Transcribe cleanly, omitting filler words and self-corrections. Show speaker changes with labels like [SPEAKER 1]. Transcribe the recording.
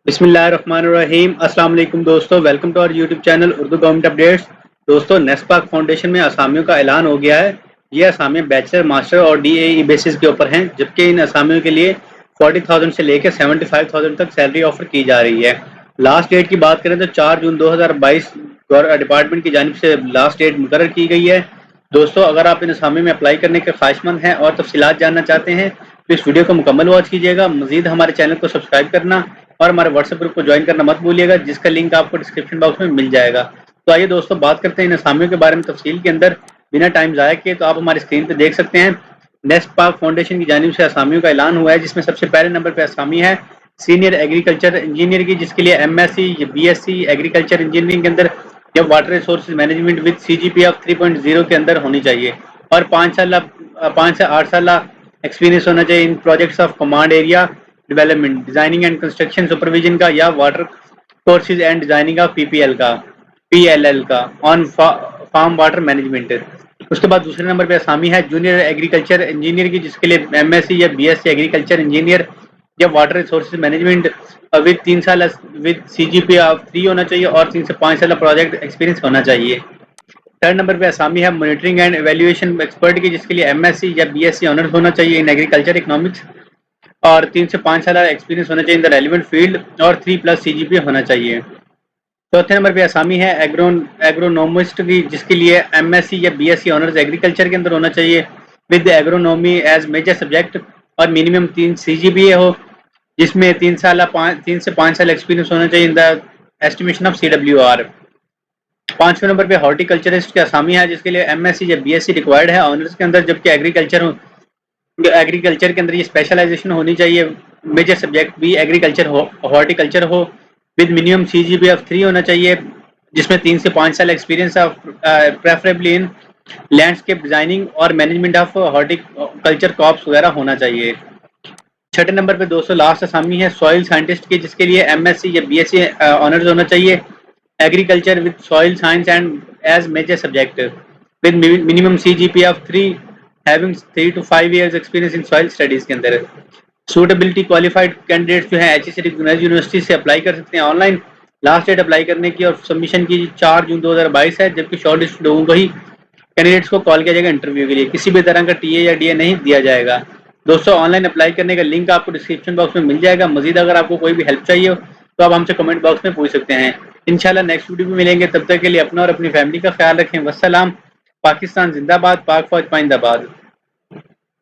[SPEAKER 1] बिस्मिल्लाहिर्रहमानिर्रहीम। अस्सलाम वालेकुम दोस्तों, welcome to our YouTube channel Urdu government updates. दोस्तों, नेस्पाक फाउंडेशन में असामियों का ऐलान हो गया है। ये असामियाँ बैचलर, मास्टर और डीएई बेसिस के ऊपर हैं, जबकि इन असामियों के लिए 40,000 से लेकर 75,000 तक सैलरी ऑफर की जा रही है। लास्ट डेट की बात करें तो 4 जून 2022 डिपार्टमेंट की जानिब से लास्ट डेट मुकर्रर की गई है। दोस्तों, अगर आप इन असामियों में अप्लाई करने के ख्वाहिशमंद हैं और तफसीलात जानना चाहते हैं तो इस वीडियो को मुकम्मल वॉच कीजिएगा। मजीद हमारे चैनल को सब्सक्राइब करना और हमारे व्हाट्सएप ग्रुप को ज्वाइन करना मत भूलिएगा, जिसका लिंक आपको डिस्क्रिप्शन बॉक्स में मिल जाएगा। तो आइए दोस्तों, बात करते हैं इन असामियों के बारे में तफसील के अंदर। बिना टाइम ज़ाया किए तो आप हमारी स्क्रीन पर देख सकते हैं, नेस्ट पाक फाउंडेशन की जानिब से असामियों का ऐलान हुआ है, जिसमें सबसे पहले नंबर पर असामी है सीनियर एग्रीकल्चर इंजीनियर की, जिसके लिए एमएससी या बीएससी एग्रीकल्चर इंजीनियरिंग के अंदर या water resources management with CGPA of 3.0 के अंदर होनी चाहिए और 5 से 8 साल एक्सपीरियंस होना चाहिए in projects of command area development, designing and construction supervision का या water courses and designing of PLL का ऑन फार्म वाटर मैनेजमेंट। उसके बाद दूसरे नंबर पे असामी है जूनियर एग्रीकल्चर इंजीनियर की, जिसके लिए एमएससी या बीएससी एग्रीकल्चर इंजीनियर या वाटर रिसोर्सेज मैनेजमेंट विद 3 साल विद सीजीपी ऑफ 3 होना चाहिए और 3 से 5 साल प्रोजेक्ट एक्सपीरियंस होना चाहिए। थर्ड नंबर पे असामी है मॉनिटरिंग एंड एवेल्युएशन एक्सपर्ट की, जिसके लिए एमएससी या बीएससी ऑनर्स होना चाहिए इन एग्रीकल्चर इकोनॉमिक्स और 3 से 5 साल एक्सपीरियंस होना चाहिए इन द रेलिवेंट फील्ड और 3+ सीजीपी होना चाहिए। चौथे नंबर पे असामी है एग्रोनोमिस्ट की, जिसके लिए एमएससी या बीएससी ऑनर्स एग्रीकल्चर के अंदर होना चाहिए with agronomy as major subject और मिनिमम 3 सीजीपीए हो, जिसमें 3 से 5 साल एक्सपीरियंस होना चाहिए in the estimation of CWR। पांचवें नंबर पे हॉर्टिकल्चरिस्ट की असामी है, जिसके लिए एमएससी या बीएससी रिक्वायर्ड है ऑनर्स के अंदर, जबकि एग्रीकल्चर के अंदर ये स्पेशलाइजेशन होनी चाहिए, मेजर सब्जेक्ट भी एग्रीकल्चर हो, हॉर्टिकल्चर हो विद मिनिमम सीजीपी ऑफ 3 होना चाहिए, जिसमें 3 से 5 साल experience of preferably in landscape designing और मैनेजमेंट ऑफ हॉर्टिकल्चर क्रॉप्स वगैरह होना चाहिए। छठे नंबर पे दोस्तों लास्ट असामी है सॉइल साइंटिस्ट की, जिसके लिए एमएससी या बीएससी ऑनर्स होना चाहिए agriculture with soil science and as major subject with minimum CGPA of 3 having 3 to 5 years experience in soil studies के अंदर। सूटेबिलिटी क्वालिफाइड कैंडिडेट्स जो है एचईसी रिकॉग्नाइज्ड यूनिवर्सिटी से अप्लाई कर सकते हैं ऑनलाइन। लास्ट डेट अप्लाई करने की और सबमिशन की 4 जून 2022 है, जबकि शॉर्ट लिस्ट लोगों को ही कैंडिडेट्स को कॉल किया जाएगा इंटरव्यू के लिए। किसी भी तरह का टीए या डीए नहीं दिया जाएगा। दोस्तों, ऑनलाइन अप्लाई करने का लिंक आपको डिस्क्रिप्शन बॉक्स में मिल जाएगा। मजीद अगर आपको कोई भी हेल्प चाहिए हो तो आप हमसे कमेंट बॉक्स में पूछ सकते हैं। इंशाल्लाह नेक्स्ट वीडियो में मिलेंगे, तब तक के लिए अपना और अपनी फैमिली का ख्याल रखें। वस्सलाम। पाकिस्तान जिंदाबाद, पाक फौज पाइंदाबाद।